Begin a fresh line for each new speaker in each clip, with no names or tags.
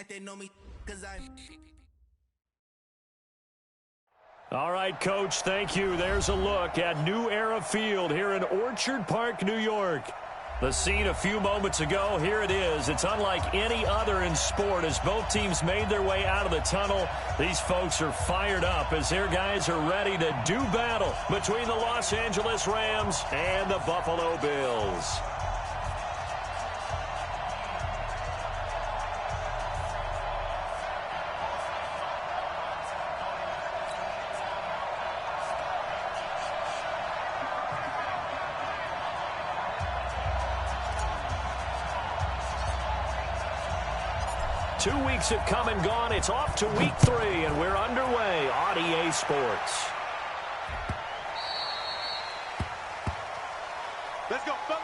like they know me, because I'm...
All right, Coach, thank you. There's a look at New Era Field here in Orchard Park, New York. The scene a few moments ago, here it is. It's unlike any other in sport as both teams made their way out of the tunnel. These folks are fired up as their guys are ready to do battle between the Los Angeles Rams and the Buffalo Bills. 2 weeks have come and gone. It's off to week 3, and we're underway on EA Sports.
Let's go, fellas.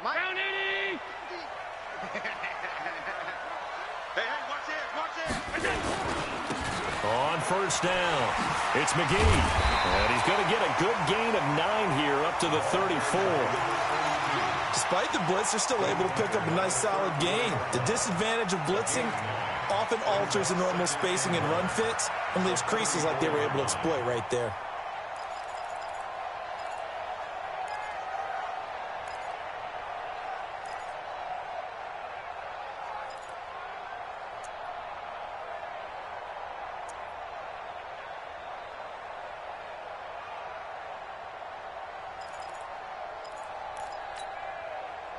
Down 80!
Hey, watch it.
On first down, it's McGee. And he's going to get a good gain of 9 here up to the 34.
Despite the blitz, they're still able to pick up a nice solid gain. The disadvantage of blitzing often alters the normal spacing and run fits and leaves creases like they were able to exploit right there.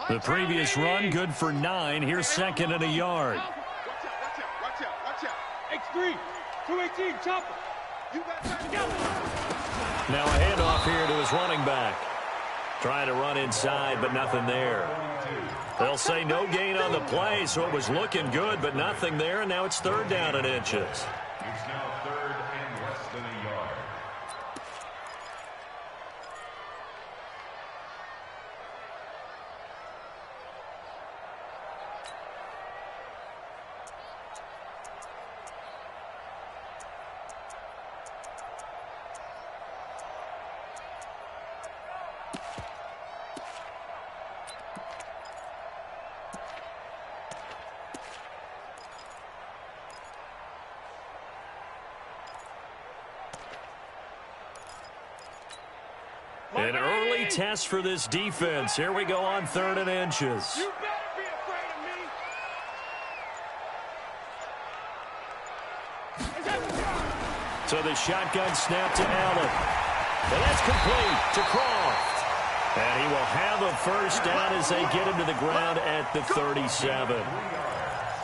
The previous run, good for 9. Here's second and a yard.
Watch out.
X3, 218, chopper.
You got time.
Now a handoff here to his running back. Trying to run inside, but nothing there. They'll say no gain on the play, so it was looking good, but nothing there, and now it's third down and inches.
It's now third and less than a yard.
An early test for this defense. Here we go on third and inches.
You better be afraid of me.
So the shotgun snap to Allen. And that's complete to Croft. And he will have a first down as they get him to the ground at the 37.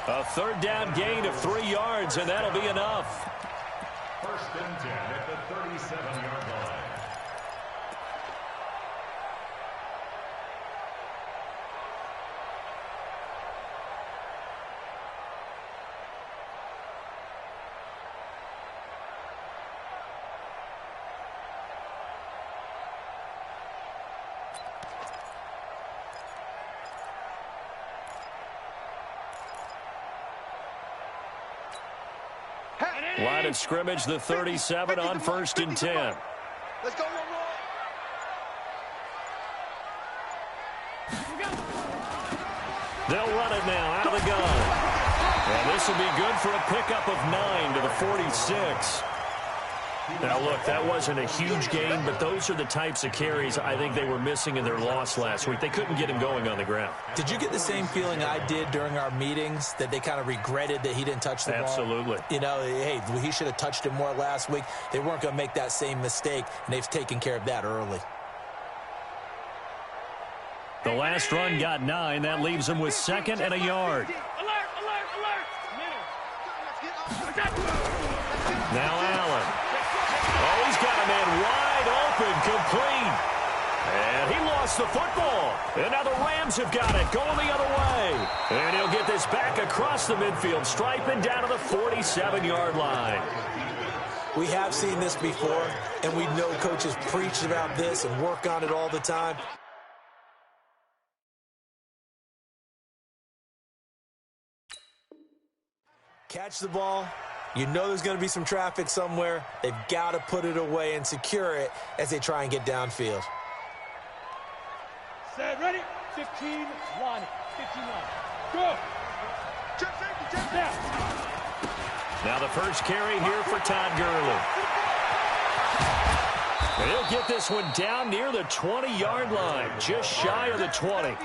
A third down gain of 3 yards, and that'll be enough.
First and 10 at the 37-yard line.
Line of scrimmage, the 37 on first and 10.
Let's go, one more.
They'll run it now out of the gun. And this will be good for a pickup of 9 to the 46. Now, look, that wasn't a huge gain, but those are the types of carries I think they were missing in their loss last week. They couldn't get him going on the ground.
Did you get the same feeling I did during our meetings, that they kind of regretted that he didn't touch the ball?
Absolutely.
You know, hey, he should have touched it more last week. They weren't going to make that same mistake, and they've taken care of that early.
The last run got 9. That leaves them with second and a yard.
Alert!
Now Allen. Oh, he's got a man wide open, complete. And he lost the football. And now the Rams have got it, going the other way. And he'll get this back across the midfield stripe and down to the 47-yard line.
We have seen this before, and we know coaches preach about this and work on it all the time. Catch the ball. You know there's going to be some traffic somewhere. They've got to put it away and secure it as they try and get downfield.
Set, ready? 15, line. 15, line. Go.
Check safety, check safety.
Now the first carry here for Todd Gurley. And he'll get this one down near the 20-yard line, just shy of the 20.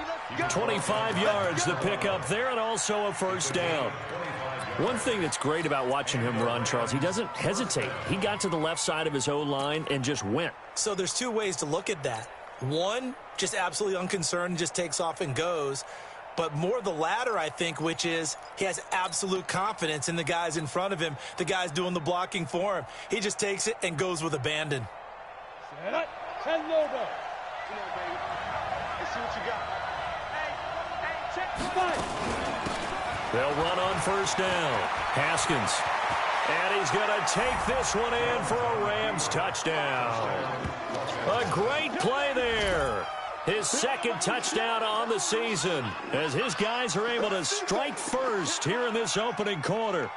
25 yards the pickup there, and also a first down. One thing that's great about watching him run, Charles, he doesn't hesitate. He got to the left side of his O-line and just went.
So there's two ways to look at that. One, just absolutely unconcerned, just takes off and goes. But more the latter, I think, which is he has absolute confidence in the guys in front of him, the guys doing the blocking for him. He just takes it and goes with abandon.
Set up. 10 logo.
Come on, baby. Let's see what you got.
Hey, check. Five.
They'll run on first down. Haskins. And he's going to take this one in for a Rams touchdown. A great play there. His second touchdown on the season as his guys are able to strike first here in this opening quarter.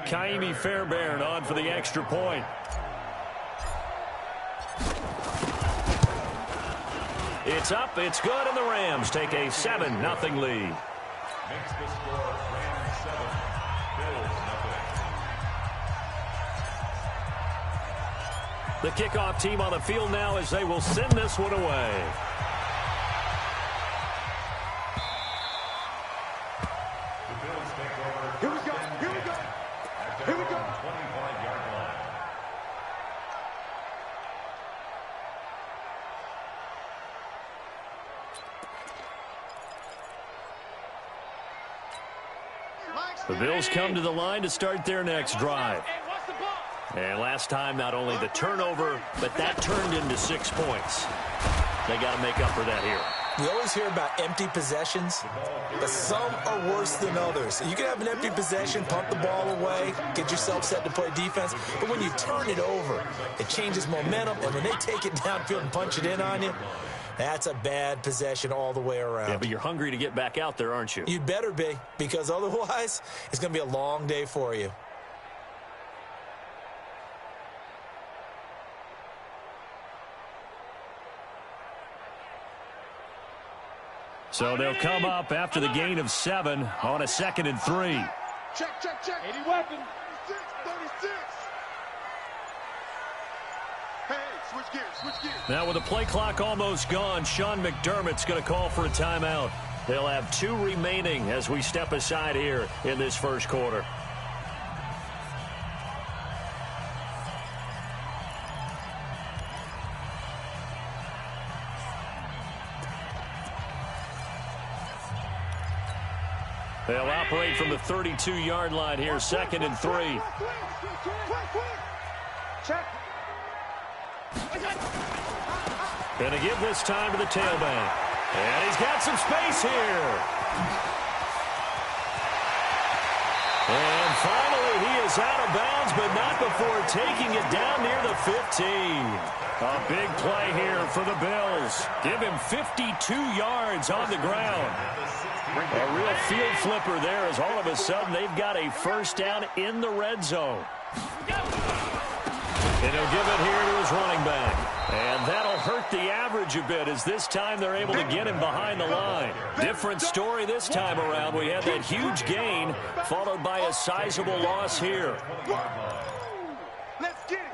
Kaimi Fairbairn on for the extra point. It's up, it's good, and the Rams take a 7-0 lead.
Makes the score Rams 7, Bills 0.
The kickoff team on the field now as they will send this one away.
The Bills take over.
Here we go, here we go.
At
Here we
their
go.
own 25-yard line.
The Bills come to the line to start their next drive.
Hey, what's the ball?
And last time, not only the turnover, but that turned into 6 points. They got to make up for that here.
You always hear about empty possessions, but some are worse than others. You can have an empty possession, pump the ball away, get yourself set to play defense, but when you turn it over, it changes momentum, and when they take it downfield and punch it in on you, that's a bad possession all the way around.
Yeah, but you're hungry to get back out there, aren't you?
You'd better be, because otherwise, it's going to be a long day for you.
So they'll come up after the gain of 7 on a 2nd and 3.
Check, check, check.
80 weapon.
36. Hey, switch gears, switch gears.
Now with the play clock almost gone, Sean McDermott's going to call for a timeout. They'll have 2 remaining as we step aside here in this first quarter. They'll operate from the 32-yard line here, 2nd and 3.
Check.
Going to give this time to the tailback. And he's got some space here. And finally, he is out of bounds, but not before taking it down near the 15. A big play here for the Bills. Give him 52 yards on the ground. A real field flipper there as all of a sudden they've got a first down in the red zone. And he'll give it here to his running back. And that'll hurt the average a bit as this time they're able to get him behind the line. Different story this time around. We had that huge gain followed by a sizable loss here.
Let's get it.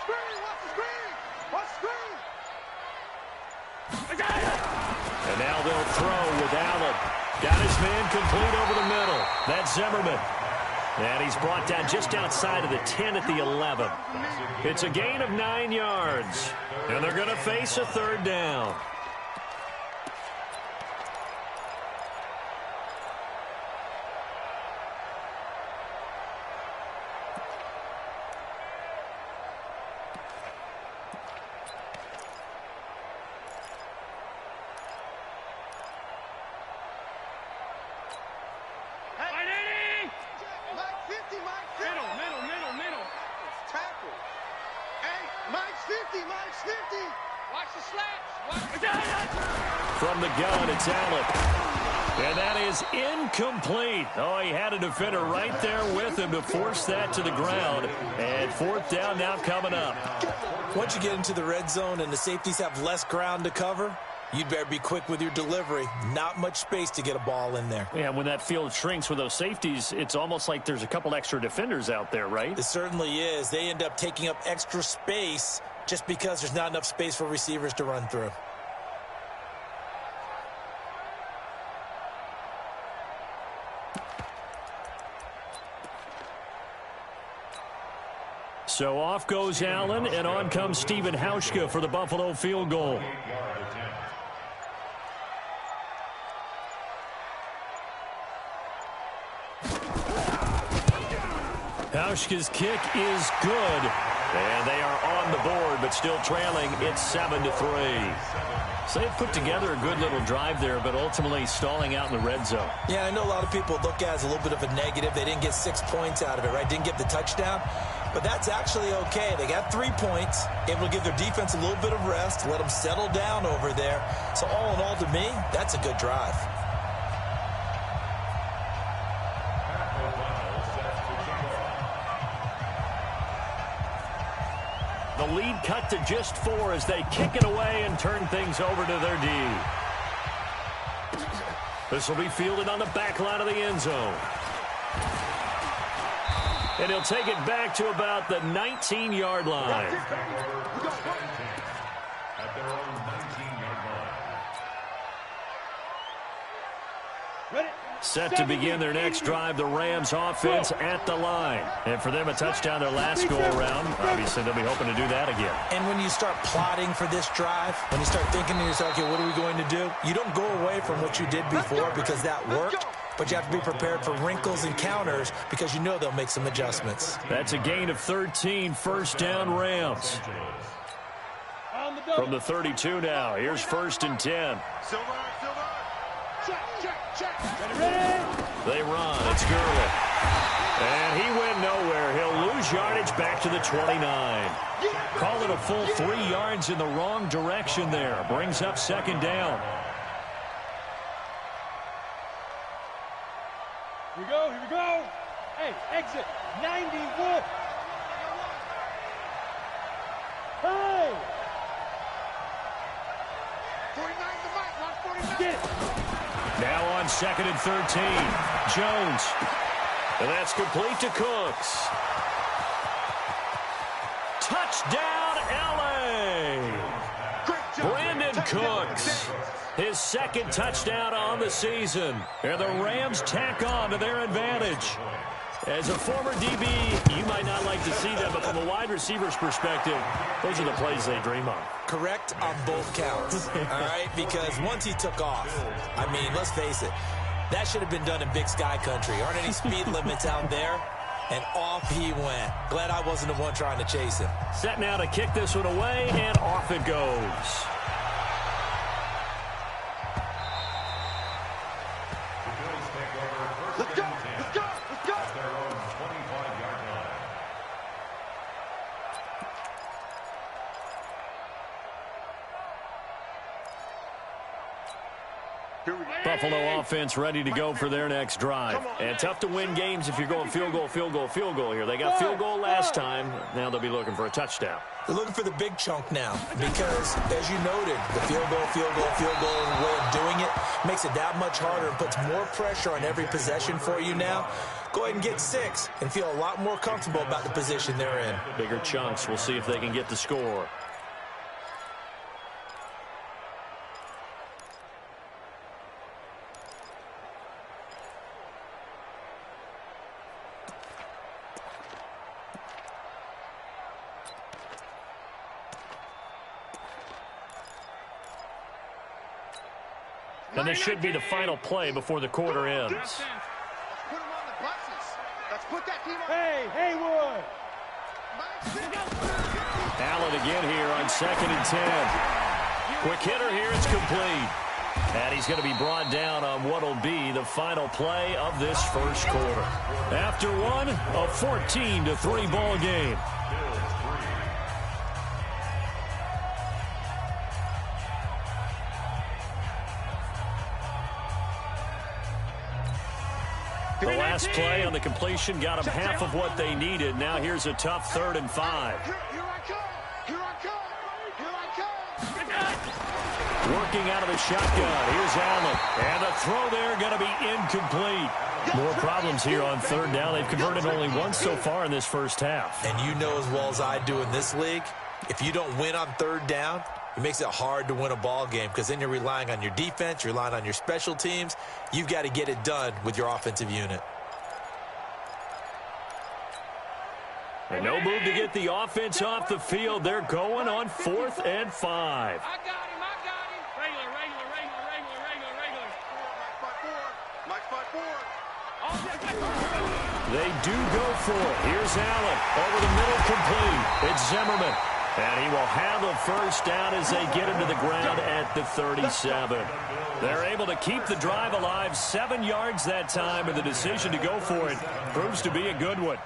screen! Watch the screen! Watch the screen!
And now they'll throw with Allen. Got his man complete over the middle. That's Zimmerman. And he's brought down just outside of the 10 at the 11. It's a gain of 9 yards. And they're going to face a third down. From the gun, it's Allen. And that is incomplete. Oh, he had a defender right there with him to force that to the ground. And fourth down now coming up.
Once you get into the red zone and the safeties have less ground to cover, you'd better be quick with your delivery. Not much space to get a ball in there.
Yeah, when that field shrinks with those safeties, it's almost like there's a couple extra defenders out there, right?
It certainly is. They end up taking up extra space just because there's not enough space for receivers to run through.
So off goes Allen, and on comes Stephen Hauschka for the Buffalo field goal. Hauschka's kick is good. And they are on the board, but still trailing. It's 7-3. So they've put together a good little drive there, but ultimately stalling out in the red zone.
Yeah, I know a lot of people look at it as a little bit of a negative. They didn't get 6 points out of it, right? Didn't get the touchdown. But that's actually okay. They got 3 points, able to give their defense a little bit of rest, let them settle down over there. So all in all, to me, that's a good drive.
The lead cut to just 4 as they kick it away and turn things over to their D. This will be fielded on the back line of the end zone. And he'll take it back to about the 19-yard line.
At their own 19-yard line.
Set to begin their next drive, the Rams offense at the line. And for them, a touchdown their last go-around. Obviously, they'll be hoping to do that again.
And when you start plotting for this drive, when you start thinking to yourself, okay, what are we going to do? You don't go away from what you did before because that worked, but you have to be prepared for wrinkles and counters because you know they'll make some adjustments.
That's a gain of 13, first down Rams. From the 32 now, here's 1st and 10.
Silver. Check.
They run. It's Gurley. And he went nowhere. He'll lose yardage back to the 29. Call it a full 3 yards in the wrong direction there. Brings up 2nd down.
Here we go. Hey, exit 91. Hey!
49 to Mike. Watch 49.
Get it.
Now on 2nd and 13. Jones. And that's complete to Cooks. Touchdown, L.A. Brandon Cooks. His 2nd touchdown on the season. And the Rams tack on to their advantage. As a former DB, you might not like to see that, but from a wide receiver's perspective, those are the plays they dream of.
Correct on both counts, all right? Because once he took off, I mean, let's face it, that should have been done in Big Sky country. Aren't any speed limits out there? And off he went. Glad I wasn't the one trying to chase him.
Set now to kick this one away, and off it goes.
Let's go.
At their own 25-yard line.
Buffalo offense ready to go for their next drive. And tough to win games if you're going field goal here. They got field goal last time. Now they'll be looking for a touchdown.
They're looking for the big chunk now because, as you noted, the field goal, and the way of doing it makes it that much harder and puts more pressure on every possession for you now. go ahead and get 6 and feel a lot more comfortable about the position they're in.
Bigger chunks. We'll see if they can get the score. And this should be the final play before the quarter ends.
Let's put them on the buses. Let's put that team on.
Hey, Haywood.
Allen again here on 2nd and 10. Quick hitter here. It's complete. And he's going to be brought down on what will be the final play of this first quarter. After one, a 14-3 ball game. The last play on the completion got them half of what they needed. Now here's a tough 3rd and 5.
Here I come. Here I come. Here I come.
Working out of the shotgun. Here's Allen. And the throw there going to be incomplete. More problems here on 3rd down. They've converted only once so far in this first half.
And you know as well as I do in this league, if you don't win on 3rd down, it makes it hard to win a ball game because then you're relying on your defense, you're relying on your special teams. You've got to get it done with your offensive unit.
And no move to get the offense off the field. They're going on 4th and 5.
I got him. Regular.
Mike 5-4.
They do go for it. Here's Allen. Over the middle, complete. It's Zimmerman. And he will have a first down as they get him to the ground at the 37. They're able to keep the drive alive. 7 yards that time, and the decision to go for it proves to be a good one.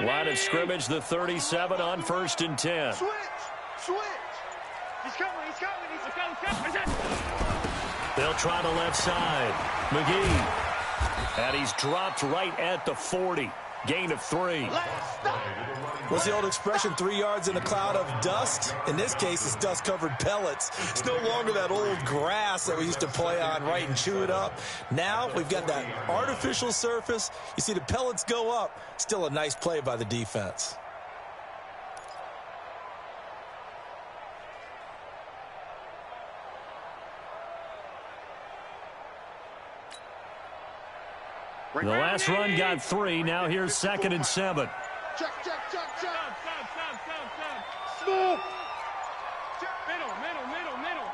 Line of scrimmage, the 37 on 1st and 10.
Switch. He's coming.
They'll try the left side. McGee. And he's dropped right at the 40. Gain of 3.
What's the old expression, 3 yards in a cloud of dust? In this case, it's dust-covered pellets. It's no longer that old grass that we used to play on, right, and chew it up. Now we've got that artificial surface. You see the pellets go up. Still a nice play by the defense.
The last run got 3. Now here's 2nd and 7.
Check.
Smooth. Middle.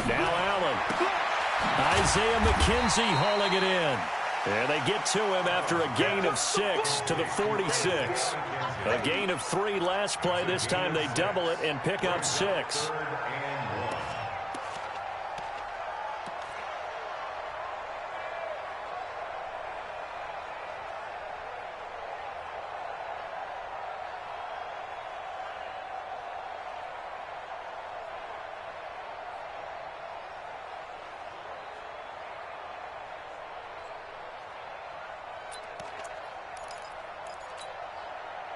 Now Allen. Isaiah McKenzie hauling it in. And they get to him after a gain of 6 to the 46. A gain of 3 last play. This time they double it and pick up 6.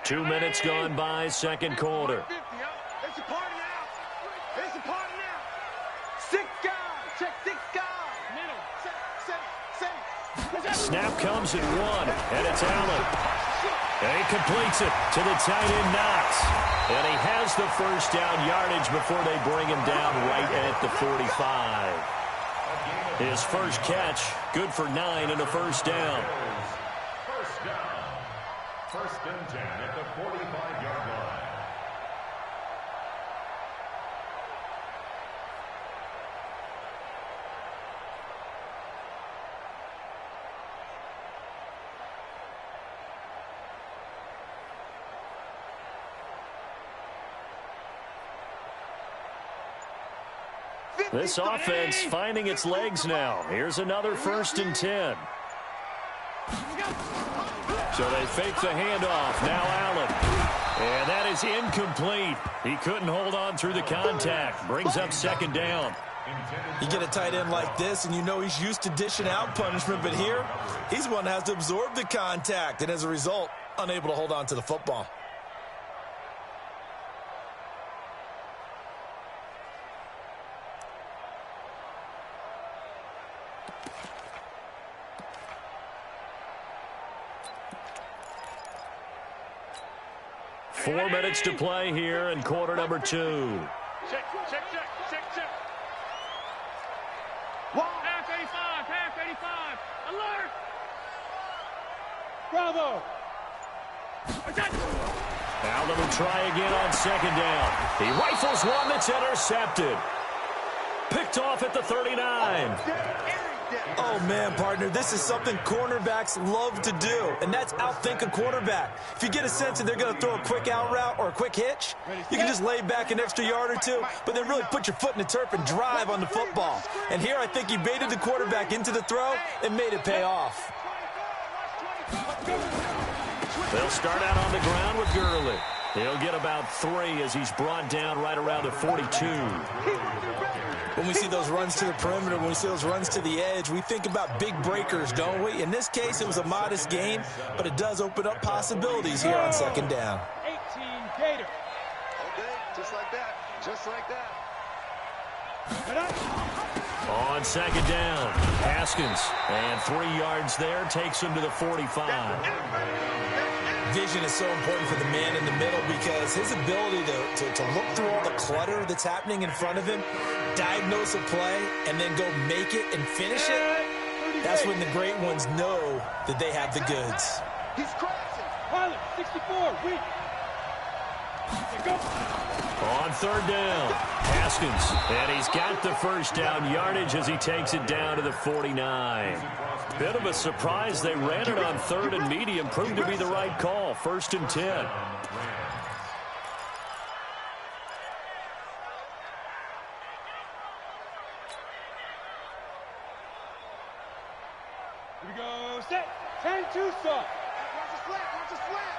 Two minutes gone by, second quarter.
It's a party now. Six guys. Check 6 guys. Middle.
Snap comes at 1, and it's Allen. And he completes it to the tight end, Knox. And he has the first down yardage before they bring him down right at the 45. His first catch, good for 9 and a first down.
First down. 1st and 10 at the 45-yard line.
This offense finding its legs now. Here's another 1st and 10. So they fake the handoff. Now Allen. And that is incomplete. He couldn't hold on through the contact. Brings up second down.
You get a tight end like this, and you know he's used to dishing out punishment, but here, he's one that has to absorb the contact, and as a result, unable to hold on to the football.
Four minutes to play here in quarter number 2.
Check. Half 85. Alert! Bravo!
Allen will try again on second down. He rifles one that's intercepted. Picked off at the 39.
Oh, man, partner, this is something cornerbacks love to do, and that's outthink a quarterback. If you get a sense that they're going to throw a quick out route or a quick hitch, you can just lay back an extra yard or two, but then really put your foot in the turf and drive on the football. And here I think he baited the quarterback into the throw and made it pay off.
They'll start out on the ground with Gurley. He'll get about 3 as he's brought down right around the 42.
When we see those runs to the perimeter, when we see those runs to the edge, we think about big breakers, don't we? In this case, it was a modest gain, but it does open up possibilities here on second down.
18 Gator.
Okay, just like that. Just like that.
On second down, Haskins. And 3 yards there takes him to the 45.
Vision is so important for the man in the middle because his ability to look through all the clutter that's happening in front of him, diagnose a play, and then go make it and finish it, that's when the great ones know that they have the goods.
He's crossing.
Pilot, 64, weak. Go.
On third down, Haskins. And he's got the first down yardage as he takes it down to the 49. Bit of a surprise. They ran it on third and medium. Proved to be the right call. 1st and 10.
Here we go. Set. 10-2 stop.
Watch his flat. Watch his flat.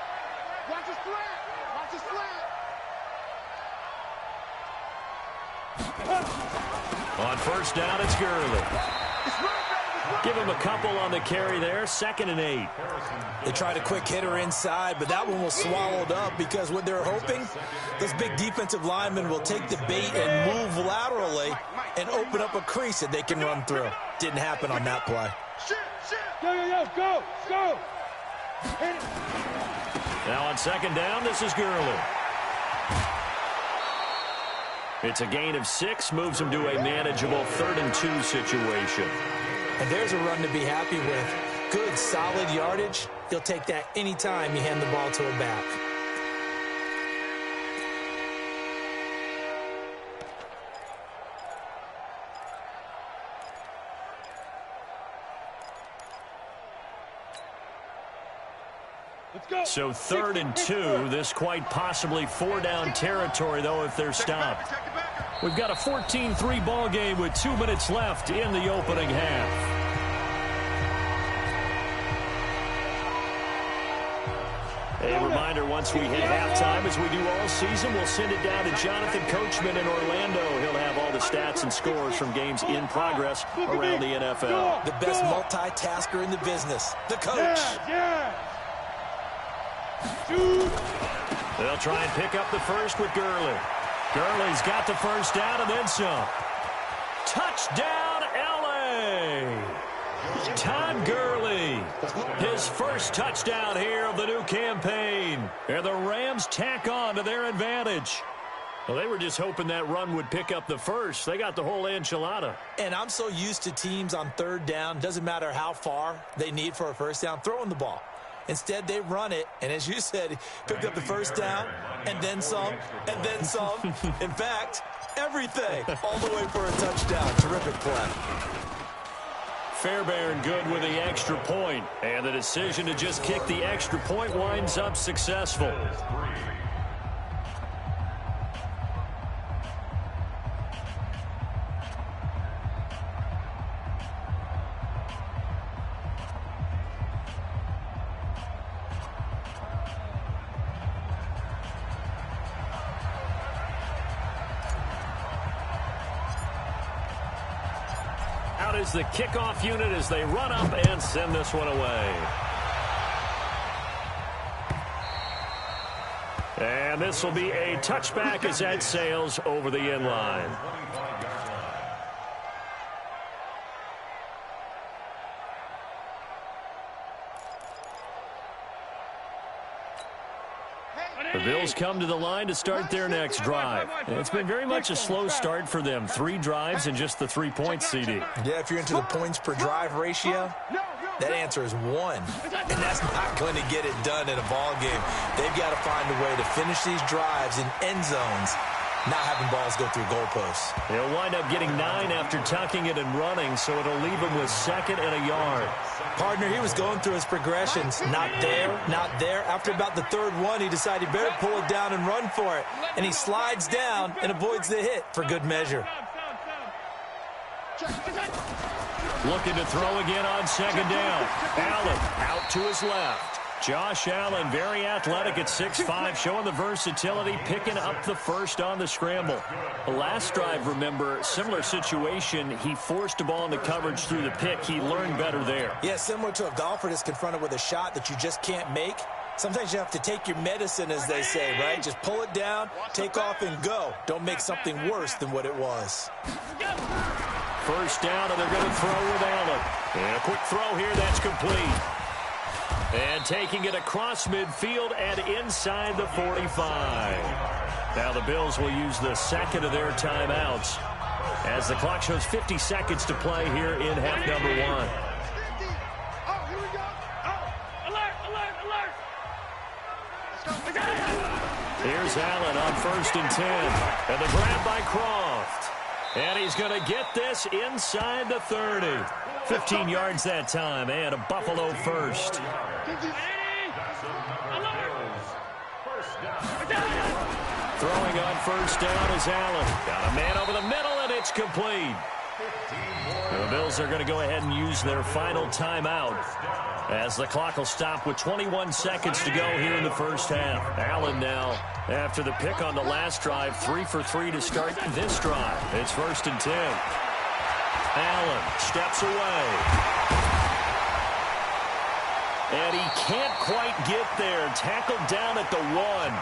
Watch his flat. Watch his flat.
On first down, it's Gurley. Give him a couple on the carry there. 2nd and 8.
They tried a quick hitter inside, but that one was swallowed up because what they're hoping, those big defensive linemen will take the bait and move laterally and open up a crease that they can run through. Didn't happen on that play.
Yo, go. Hit it.
Now on second down, this is Gurley. It's a gain of 6, moves him to a manageable 3rd and 2 situation.
And there's a run to be happy with. Good, solid yardage. You'll take that anytime you hand the ball to a back.
Let's go.
So 3rd and 2, this quite possibly 4-down territory, though, if they're stopped. We've got a 14-3 ball game with 2 minutes left in the opening half. A reminder, once we hit halftime, as we do all season, we'll send it down to Jonathan Coachman in Orlando. He'll have all the stats and scores from games in progress around the NFL.
The best multitasker in the business, the coach.
Yeah.
They'll try and pick up the first with Gurley. Gurley's got the first down and then some. Touchdown, L.A. Todd Gurley, his first touchdown here of the new campaign. And the Rams tack on to their advantage. Well, they were just hoping that run would pick up the first. They got the whole enchilada.
And I'm so used to teams on 3rd down, doesn't matter how far they need for a first down, throwing the ball. Instead, they run it, and as you said, picked up the first down, and then some, and then some. In fact, everything, all the way for a touchdown. Terrific play.
Fairbairn good with the extra point, and the decision to just kick the extra point winds up successful. Out is the kickoff unit as they run up and send this one away. And this will be a touchback as that sails over the end line. The Bills come to the line to start their next drive. It's been very much a slow start for them. 3 drives and just the 3 points, CD.
Yeah, if you're into the points per drive ratio, that answer is 1. And that's not going to get it done in a ball game. They've got to find a way to finish these drives in end zones, not having balls go through goalposts.
He'll wind up getting 9 after tucking it and running, so it'll leave him with 2nd and a yard.
Partner, he was going through his progressions. Not there, not there. After about the 3rd one, he decided he better pull it down and run for it. And he slides down and avoids the hit for good measure.
Looking to throw again on 2nd down. Allen out to his left. Josh Allen, very athletic at 6'5", showing the versatility, picking up the first on the scramble. The last drive, remember, similar situation. He forced a ball into coverage through the pick. He learned better there.
Yeah, similar to a golfer that's confronted with a shot that you just can't make. Sometimes you have to take your medicine, as they say, right? Just pull it down, take off, and go. Don't make something worse than what it was.
First down, and they're going to throw with Allen. And a quick throw here, that's complete. And taking it across midfield and inside the 45. Now the Bills will use the 2nd of their timeouts as the clock shows 50 seconds to play here in half number 1.
Oh, here we go. Oh, alert, alert, alert.
Here's Allen on 1st and 10. And the grab by Croft. And he's going to get this inside the 30. 15 yards that time, and a Buffalo first. Throwing on 1st down is Allen. Got a man over the middle, and it's complete. The Bills are going to go ahead and use their final timeout as the clock will stop with 21 seconds to go here in the first half. Allen now, after the pick on the last drive, 3 for 3 to start this drive. It's 1st and 10. Allen steps away. And he can't quite get there. Tackled down at the 1.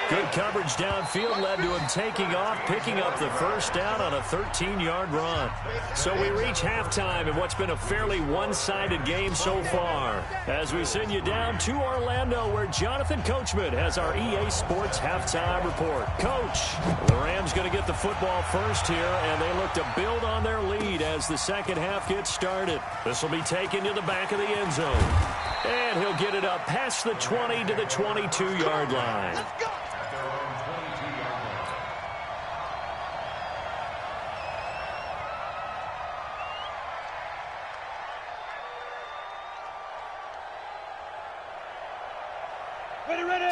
Good coverage downfield led to him taking off, picking up the first down on a 13-yard run. So we reach halftime in what's been a fairly one-sided game so far. As we send you down to Orlando, where Jonathan Coachman has our EA Sports halftime report. Coach, the Rams going to get the football first here, and they look to build on their lead as the second half gets started. This will be taken to the back of the end zone. And he'll get it up past the 20 to the 22-yard line.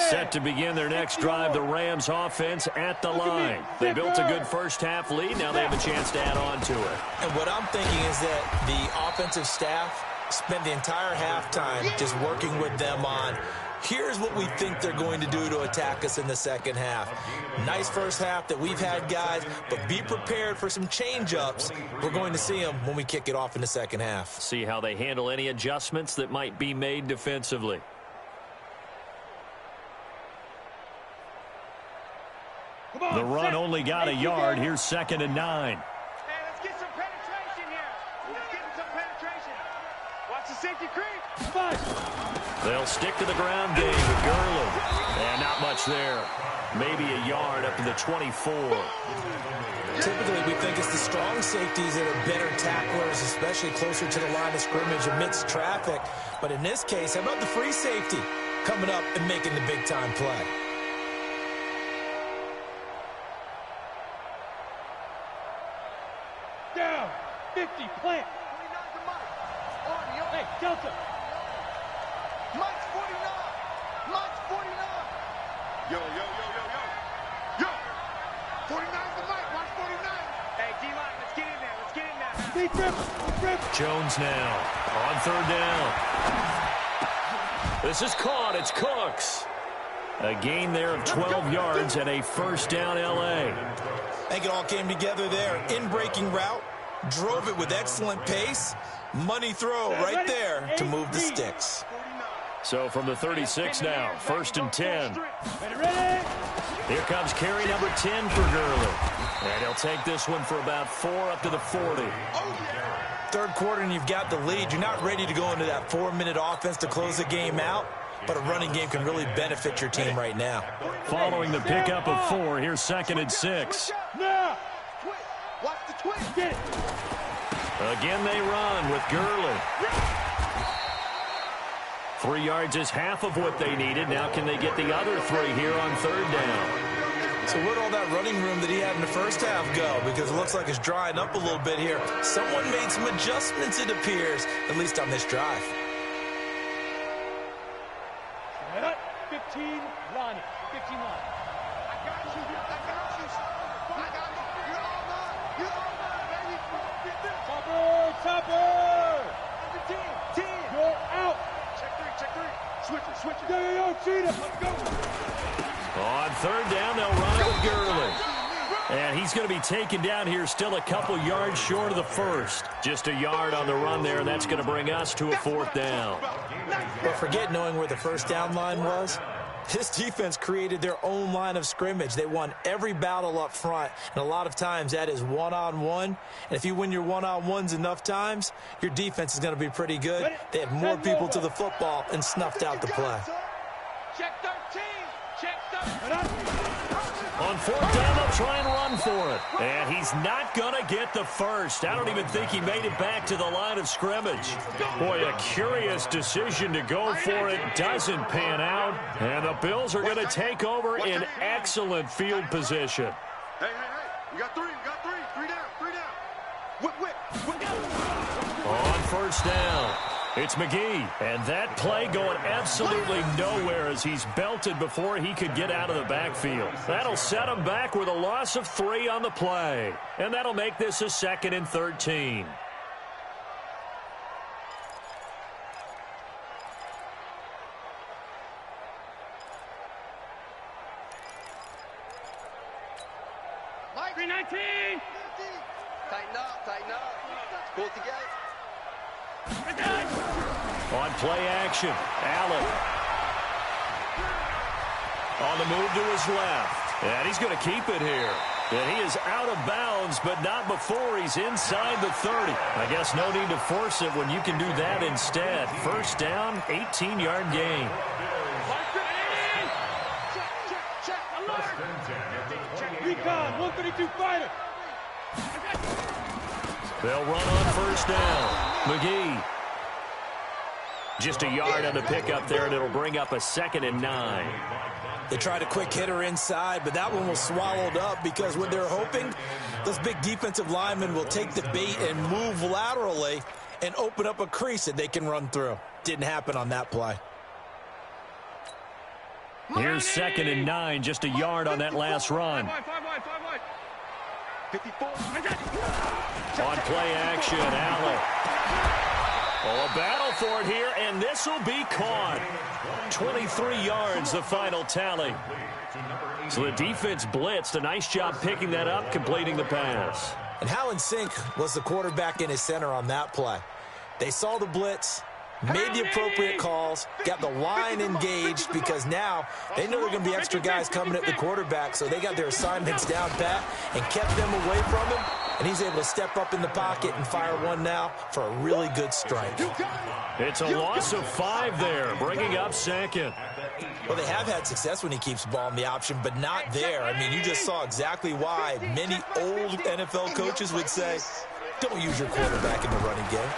Set to begin their next drive, the Rams offense at the line. They built a good first half lead. Now they have a chance to add on to it.
And what I'm thinking is that the offensive staff spent the entire halftime just working with them on, here's what we think they're going to do to attack us in the second half. Nice first half that we've had, guys, but be prepared for some change-ups. We're going to see them when we kick it off in the second half.
See how they handle any adjustments that might be made defensively. The run only got a yard. Here's 2nd and 9.
Hey, let's get some penetration here. Let's get some penetration. Watch the safety creep.
They'll stick to the ground game with Garland. And not much there. Maybe a yard up to the 24.
Typically, we think it's the strong safeties that are better tacklers, especially closer to the line of scrimmage amidst traffic. But in this case, how about the free safety coming up and making the big-time play?
Down. 50. Plant.
49 to Mike. On, yo.
Hey, Delta.
Mike's 49. Mike's 49. Yo, yo, yo, yo, yo. Yo. 49 to Mike. Mike's 49. Hey, D-line, let's get in there. Let's get in there.
Deep rip.
Jones now on 3rd down. This is caught. It's Cooks. A gain there of 12 yards and a first down L.A.
I think it all came together there. In-breaking route, Drove it with excellent pace. Money throw right there to move the sticks.
So from the 36 now, 1st and 10. Here comes carry number 10 for Gurley. And he'll take this one for about 4 up to the 40.
Third quarter and you've got the lead. You're not ready to go into that 4-minute offense to close the game out, but a running game can really benefit your team right now.
Following the pickup of 4, here's 2nd and 6.
Watch the twist.
Again they run with Gurley. 3 yards is half of what they needed. Now can they get the other 3 here on 3rd down?
So where'd all that running room that he had in the first half go? Because it looks like it's drying up a little bit here. Someone made some adjustments, it appears, at least on this drive.
15, Ronnie. 15 line.
I got you. You're all mine, baby.
Topper!
10.
You're out.
Check 3. Switch it.
Yo, Cheetah, let's go.
On 3rd down, they'll run it with Gurley. And he's going to be taken down here, still a couple yards short of the 1st. Just a yard on the run there, and that's going to bring us to a 4th down.
But forget knowing where the first down line was. This defense created their own line of scrimmage. They won every battle up front, and a lot of times that is one-on-one. And if you win your one-on-ones enough times, your defense is going to be pretty good. They had more people to the football and snuffed out the play.
Check 13.
On 4th down, they'll try and run for it. And he's not going to get the first. I don't even think he made it back to the line of scrimmage. Boy, a curious decision to go for it. Doesn't pan out. And the Bills are going to take over in excellent field position.
Hey. You got 3. 3 down. Whip.
On 1st down, it's McGee. And that play going absolutely nowhere as he's belted before he could get out of the backfield. That'll set him back with a loss of 3 on the play. And that'll make this a 2nd and 13.
Mike. 319. Tighten up. Pull it together.
On play action, Allen. On the move to his left. And he's going to keep it here. And he is out of bounds, but not before he's inside the 30. I guess no need to force it when you can do that instead. 1st down, 18-yard gain.
Check. Alert.
Recon, 132 fighter.
They'll run on 1st down. McGee. Just a yard on the pickup there, and it'll bring up a 2nd and 9.
They tried a quick hitter inside, but that one was swallowed up because what they're hoping, those big defensive linemen will take the bait and move laterally and open up a crease that they can run through. Didn't happen on that play.
Here's 2nd and 9, just a yard on that last run.
54.
On play action, Allen. Oh, a battle for it here, and this will be caught. 23 yards, the final tally. So the defense blitzed. A nice job picking that up, completing the pass.
And how in sync was the quarterback and his center on that play? They saw the blitz, made the appropriate calls, got the line engaged because now they know there are going to be extra guys coming at the quarterback, so they got their assignments down pat and kept them away from him, and he's able to step up in the pocket and fire one now for a really good strike.
It's a loss of 5 there, bringing up 2nd.
Well, they have had success when he keeps the ball in the option, but not there. I mean, you just saw exactly why many old NFL coaches would say, don't use your quarterback in the running game.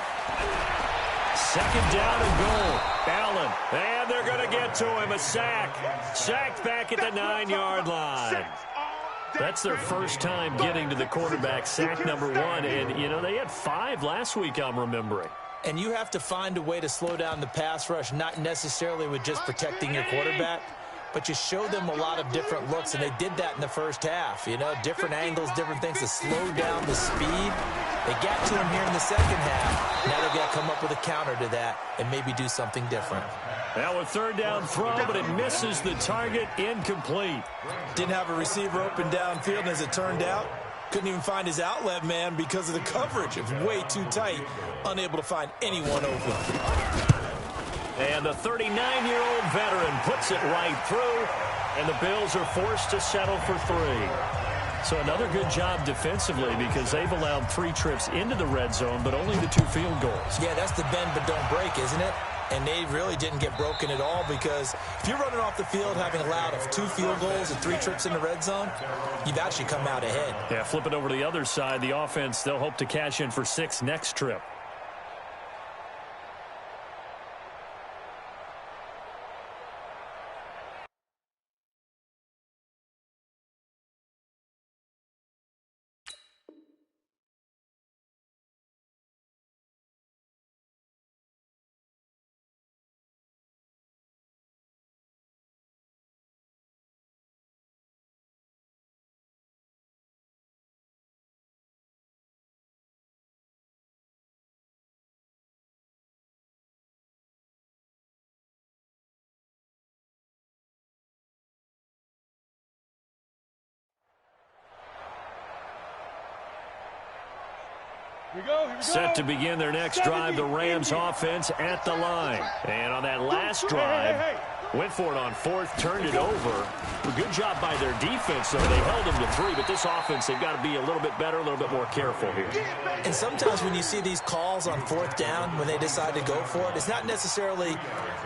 2nd down and goal. Allen, and they're going to get to him. A sack. Sacked back at the 9-yard line. That's their first time getting to the quarterback, sack number 1. And, you know, they had 5 last week, I'm remembering.
And you have to find a way to slow down the pass rush, not necessarily with just protecting your quarterback, but you show them a lot of different looks, and they did that in the first half. You know, different angles, different things to slow down the speed. They got to him here in the second half. Now they've got to come up with a counter to that and maybe do something different.
Now a 3rd down throw, but it misses the target, incomplete.
Didn't have a receiver open downfield, and as it turned out, Couldn't even find his outlet man because of the coverage. It was way too tight. Unable to find anyone open.
And the 39-year-old veteran puts it right through, and the Bills are forced to settle for 3. So another good job defensively because they've allowed 3 trips into the red zone, but only the 2 field goals.
Yeah, that's the bend but don't break, isn't it? And they really didn't get broken at all because if you're running off the field having allowed 2 field goals and 3 trips in the red zone, you've actually come out ahead.
Yeah, flip it over to the other side. The offense, they'll hope to cash in for 6 next trip.
Here we go.
Set to begin their next drive, the Rams offense at the line. And on that last drive, went for it on 4th, turned it over. A good job by their defense, though. They held them to 3, but this offense, they've got to be a little bit better, a little bit more careful here.
And sometimes when you see these calls on 4th down, when they decide to go for it, it's not necessarily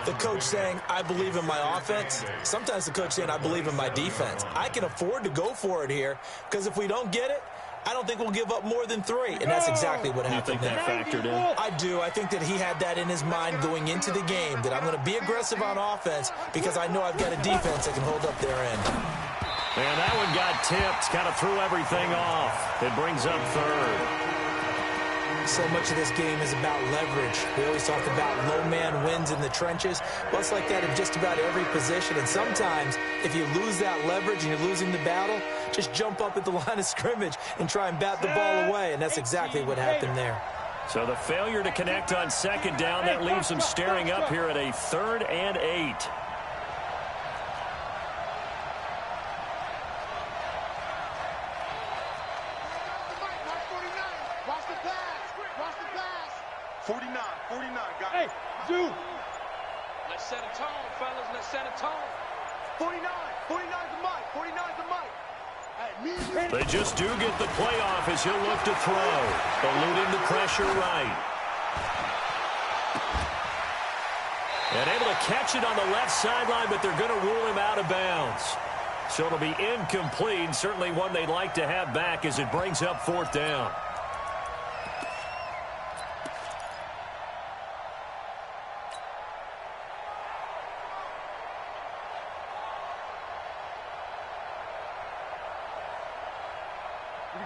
the coach saying, I believe in my offense. Sometimes the coach saying, I believe in my defense. I can afford to go for it here because if we don't get it, I don't think we'll give up more than 3, and that's exactly what happened.
You think that factored in?
I do. I think that he had that in his mind going into the game, that I'm going to be aggressive on offense because I know I've got a defense that can hold up their end.
And that one got tipped, kind of threw everything off. It brings up 3rd.
So much of this game is about leverage. We always talk about low man wins in the trenches. Well, it's like that in just about every position. And sometimes, if you lose that leverage and you're losing the battle, just jump up at the line of scrimmage and try and bat the ball away. And that's exactly what happened there.
So the failure to connect on 2nd down, that leaves them staring up here at a 3rd and 8.
Hey, Zoo.
Let's set a tone, fellas. Let's set a tone.
49. 49's the mic. 49's the mic.
They just do get the playoff as he'll look to throw. Eluding the pressure right. And able to catch it on the left sideline, but they're going to rule him out of bounds. So it'll be incomplete. Certainly one they'd like to have back as it brings up 4th down.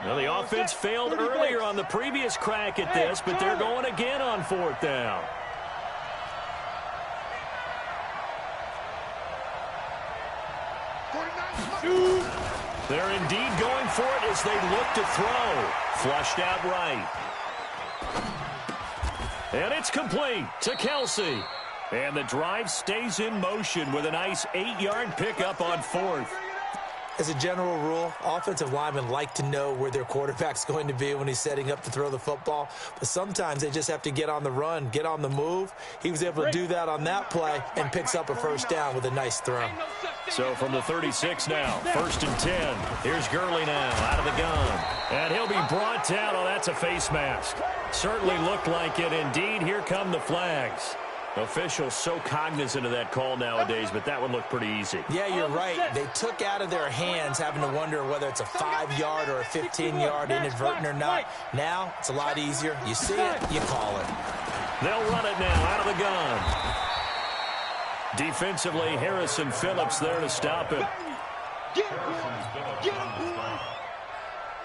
Well, the offense failed earlier on the previous crack at this, but they're going again on 4th down. They're indeed going for it as they look to throw. Flushed out right. And it's complete to Kelsey. And the drive stays in motion with a nice 8-yard pickup on 4th.
As a general rule, offensive linemen like to know where their quarterback's going to be when he's setting up to throw the football. But sometimes they just have to get on the run, get on the move. He was able to do that on that play and picks up a 1st down with a nice throw.
So from the 36 now, 1st and 10. Here's Gurley now out of the gun. And he'll be brought down. Oh, that's a face mask. Certainly looked like it. Indeed, here come the flags. Officials so cognizant of that call nowadays, but that one looked pretty easy.
Yeah, you're right. They took out of their hands having to wonder whether it's a 5-yard or a 15-yard inadvertent or not. Now, it's a lot easier. You see it, you call it.
They'll run it now out of the gun. Defensively, Harrison Phillips there to stop it.
Get him.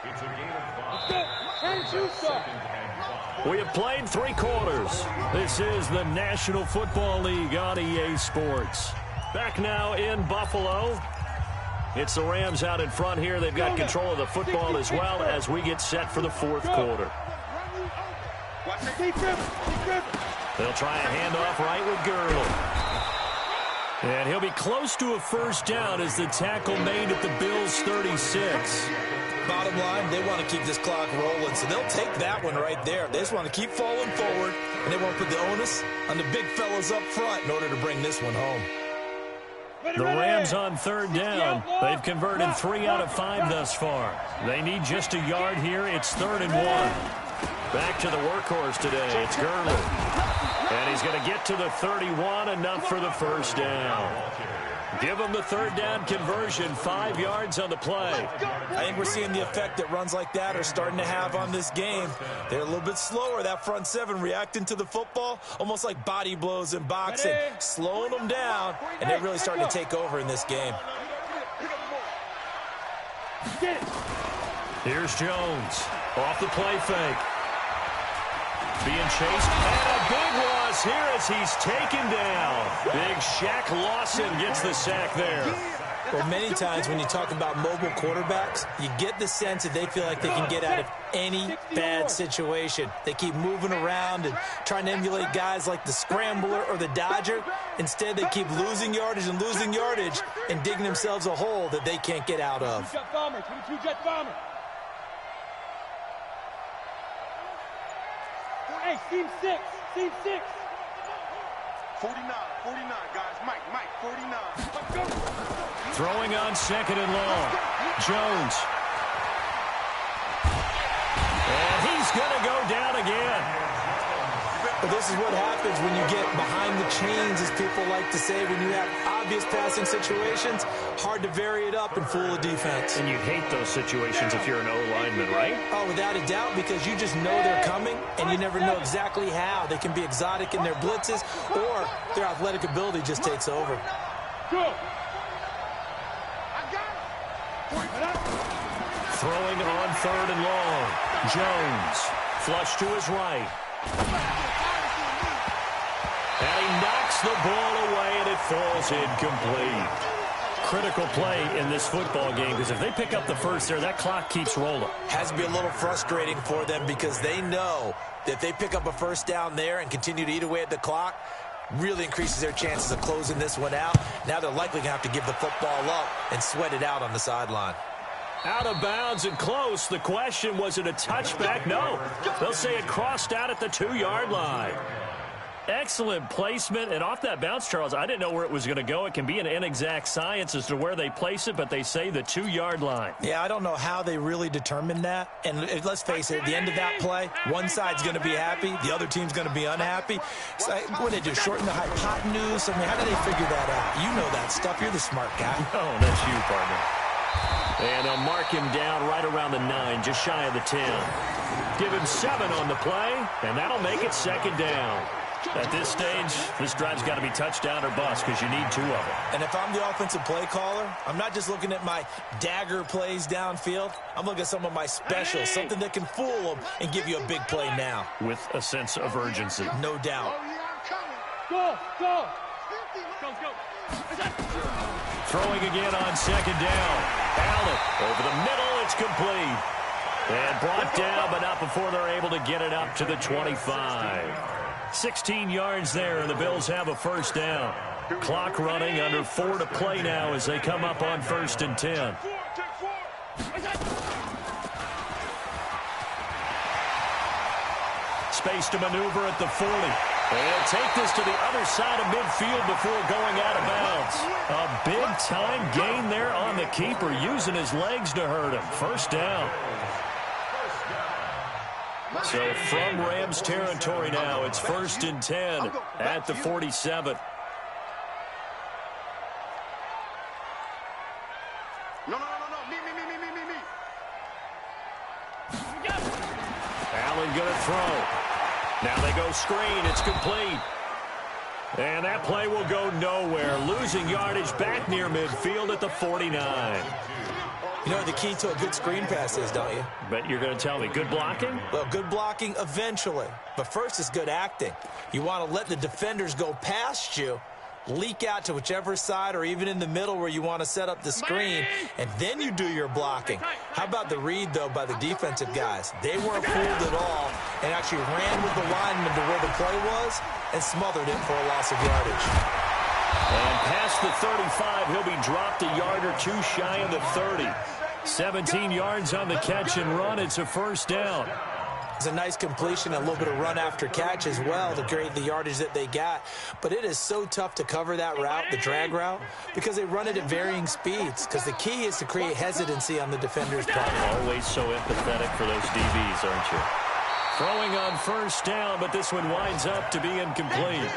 It's a gain of 5.
We have played 3 quarters. This is the National Football League on EA Sports. Back now in Buffalo. It's the Rams out in front here. They've got control of the football as well as we get set for the 4th quarter. They'll try a handoff right with Gurley. And he'll be close to a 1st down as the tackle made at the Bills' 36.
bottom line, they want to keep this clock rolling, so they'll take that one right there. They just want to keep falling forward, and they want to put the onus on the big fellas up front in order to bring this one home.
The Rams on third down. They've converted 3 out of 5 thus far. They need just a yard here. It's 3rd and 1. Back to the workhorse today. It's Gurley. And he's going to get to the 31, enough for the first down. Give them the third down conversion, 5 yards on the play.
I think we're seeing the effect that runs like that are starting to have on this game. They're a little bit slower, that front seven, reacting to the football, almost like body blows in boxing, slowing them down, and they're really starting to take over in this game.
Here's Jones, off the play fake. Being chased, and a big loss here as he's taken down. Big Shaq Lawson gets the sack there.
Well, many times when you talk about mobile quarterbacks, you get the sense that they feel like they can get out of any bad situation. They keep moving around and trying to emulate guys like the Scrambler or the Dodger. Instead, they keep losing yardage and digging themselves a hole that they can't get out of.
Hey, team 6.
49, guys. Mike, 49.
Throwing on 2nd and long. Jones. And he's going to go down again.
But this is what happens when you get behind the chains, as people like to say, when you have obvious passing situations, hard to vary it up and fool a defense.
And you hate those situations if you're an O-lineman, right?
Oh, without a doubt, because you just know they're coming, and you never know exactly how. They can be exotic in their blitzes, or their athletic ability just takes over.
Go.
Throwing on 3rd and long. Jones, flush to his right. And he knocks the ball away, and it falls incomplete. Critical play in this football game, because if they pick up the first there, that clock keeps rolling.
Has to be a little frustrating for them because they know that if they pick up a first down there and continue to eat away at the clock, really increases their chances of closing this one out. Now they're likely going to have to give the football up and sweat it out on the sideline.
Out of bounds and close. The question, was it a touchback? No. They'll say it crossed out at the 2-yard line. Excellent placement, and off that bounce, Charles, I didn't know where it was going to go. It can be an inexact science as to where they place it, but they say the 2-yard line.
Yeah, I don't know how they really determined that. And let's face it, at the end of that play, one side's going to be happy, the other team's going to be unhappy. So what did they do, shorten the hypotenuse? I mean, how did they figure that out? You know that stuff. You're the smart guy.
No, that's you, partner. And they'll mark him down right around the 9, just shy of the 10. Give him 7 on the play, and that'll make it 2nd down. At this stage, this drive's got to be touchdown or bust because you need 2 of them.
And if I'm the offensive play caller, I'm not just looking at my dagger plays downfield. I'm looking at some of my specials, something that can fool them and give you a big play now.
With a sense of urgency.
No doubt.
Go.
Throwing again on 2nd down. Allen over the middle. It's complete. And brought down, but not before they're able to get it up to the 25. 16 yards there, and the Bills have a first down. Clock running, under 4 to play now as they come up on 1st and 10. Space to maneuver at the 40. And take this to the other side of midfield before going out of bounds. A big-time gain there on the keeper, using his legs to hurt him. First down. So from Rams territory now, it's 1st and 10 at the 47.
No. Me.
Allen going to throw. Now they go screen. It's complete. And that play will go nowhere. Losing yardage back near midfield at the 49.
You know what the key to a good screen pass is, don't you?
Bet you're going to tell me. Good blocking?
Well, good blocking eventually. But first is good acting. You want to let the defenders go past you, leak out to whichever side or even in the middle where you want to set up the screen, and then you do your blocking. How about the read, though, by the defensive guys? They weren't fooled at all and actually ran with the lineman to where the play was and smothered it for a loss of yardage.
And past the 35, he'll be dropped a yard or 2 shy of the 30. 17 yards on the catch and run. It's a first down.
It's a nice completion, a little bit of run after catch as well to create the yardage that they got. But it is so tough to cover that route, the drag route, because they run it at varying speeds. Because the key is to create hesitancy on the defender's part.
Always so empathetic for those DBs, aren't you? Throwing on first down, but this one winds up to be incomplete.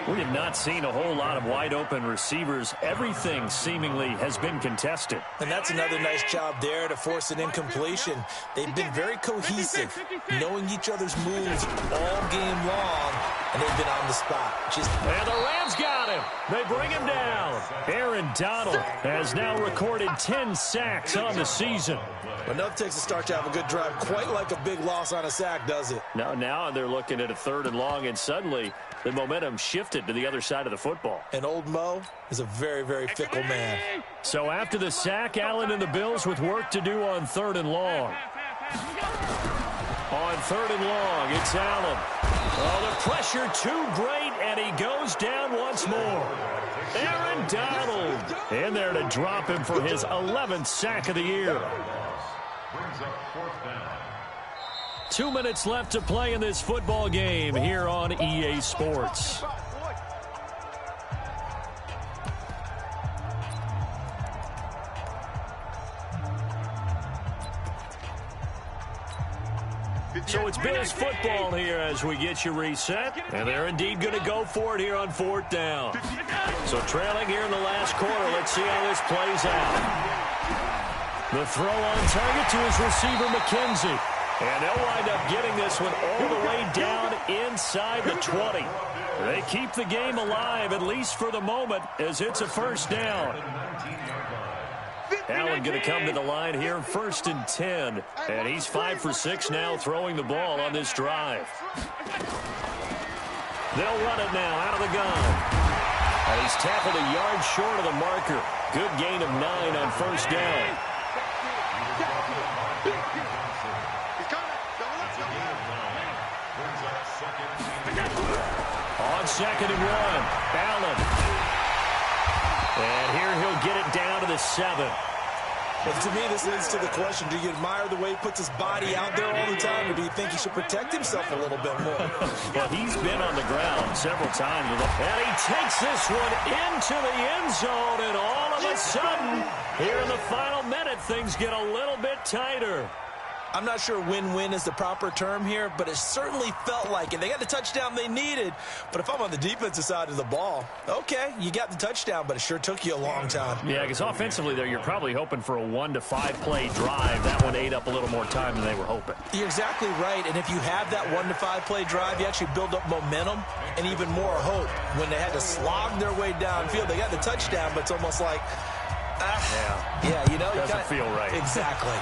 We have not seen a whole lot of wide-open receivers. Everything seemingly has been contested.
And that's another nice job there to force an incompletion. They've been very cohesive, knowing each other's moves all game long, and they've been on the spot.
And the Rams got him. They bring him down. Aaron Donald has now recorded 10 sacks on the season.
Enough takes to start to have a good drive, quite like a big loss on a sack, does it?
Now they're looking at a 3rd and long, and suddenly the momentum shifted to the other side of the football.
And old Mo is a very, very fickle man.
So after the sack, Allen and the Bills with work to do on 3rd and long. On 3rd and long, it's Allen. Oh, the pressure too great, and he goes down once more. Aaron Donald in there to drop him for his 11th sack of the year.
Brings up 4th down.
2 minutes left to play in this football game here on EA Sports. So it's Bills football here as we get you reset. And they're indeed going to go for it here on 4th down. So trailing here in the last quarter. Let's see how this plays out. The throw on target to his receiver, McKenzie. And they'll wind up getting this one all the way down inside the 20. They keep the game alive, at least for the moment, as it's a first down. Allen going to come to the line here, 1st and 10. And he's 5 for 6 now throwing the ball on this drive. They'll run it now out of the gun. And he's tackled a yard short of the marker. Good gain of 9 on first down. On 2nd and 1, Allen. And here he'll get it down to the 7.
But to me, this leads to the question, do you admire the way he puts his body out there all the time, or do you think he should protect himself a little bit more?
Well, he's been on the ground several times. And he takes this one into the end zone, and all of a sudden, here in the final minute, things get a little bit tighter.
I'm not sure win-win is the proper term here, but it certainly felt like it. They got the touchdown they needed, but if I'm on the defensive side of the ball, okay, you got the touchdown, but it sure took you a long time.
Yeah, because offensively there, you're probably hoping for a 1 to 5 play drive. That one ate up a little more time than they were hoping.
You're exactly right, and if you have that 1 to 5 play drive, you actually build up momentum and even more hope. When they had to slog their way downfield, they got the touchdown, but it's almost like, yeah, you know,
doesn't feel right.
Exactly.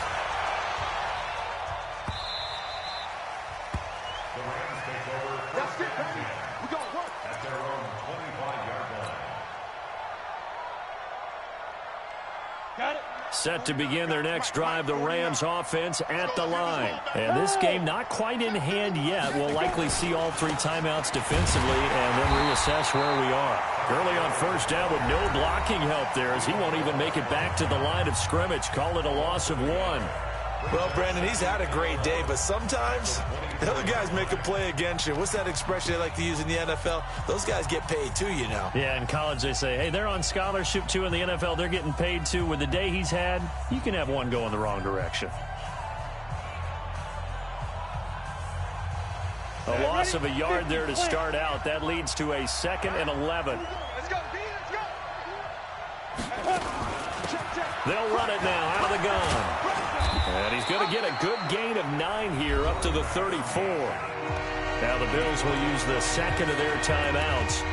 Set to begin their next drive, the Rams offense at the line. And this game not quite in hand yet. We'll likely see all 3 timeouts defensively and then reassess where we are. Early on first down with no blocking help there as he won't even make it back to the line of scrimmage. Call it a loss of 1.
Well, Brandon, he's had a great day, but sometimes the other guys make a play against you. What's that expression they like to use in the NFL? Those guys get paid too, you know.
Yeah, in college they say, hey, they're on scholarship too. In the NFL, they're getting paid too. With the day he's had, you can have one go in the wrong direction. A loss of a yard there to start out. That leads to a 2nd and 11.
Let's go, B, let's go.
They'll run it now out of the gun. And he's going to get a good gain of 9 here up to the 34. Now the Bills will use the 2nd of their timeouts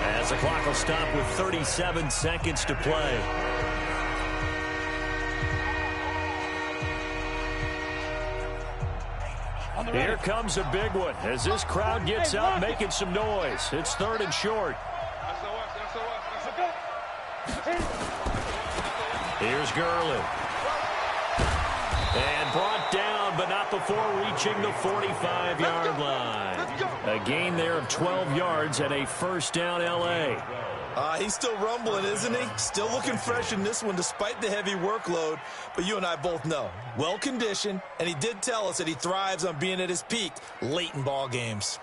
as the clock will stop with 37 seconds to play. Here comes a big one as this crowd gets out making some noise. It's 3rd and short. Here's Gurley. And brought down, but not that before reaching the 45-yard line. A gain there of 12 yards and a first down L.A.
He's still rumbling, isn't he? Still looking fresh in this one despite the heavy workload. But you and I both know, well-conditioned, and he did tell us that he thrives on being at his peak late in ball games.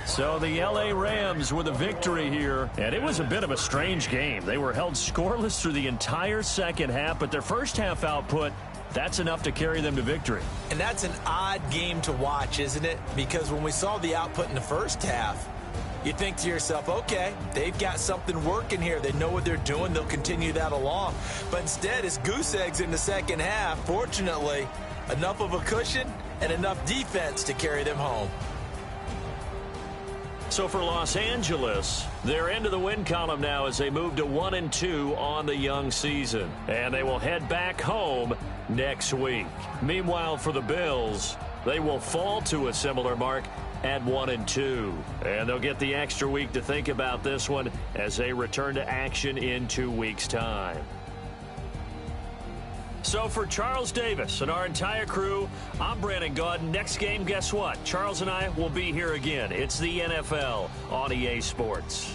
So the L.A. Rams with a victory here, and it was a bit of a strange game. They were held scoreless through the entire second half, but their first half output, that's enough to carry them to victory.
And that's an odd game to watch, isn't it? Because when we saw the output in the first half, you think to yourself, okay, they've got something working here. They know what they're doing. They'll continue that along. But instead, it's goose eggs in the second half. Fortunately, enough of a cushion and enough defense to carry them home.
So for Los Angeles, they're into the win column now as they move to 1-2 on the young season. And they will head back home next week. Meanwhile, for the Bills, they will fall to a similar mark at 1-2. And they'll get the extra week to think about this one as they return to action in 2 weeks' time. So for Charles Davis and our entire crew, I'm Brandon Gaudin. Next game, guess what? Charles and I will be here again. It's the NFL on EA Sports.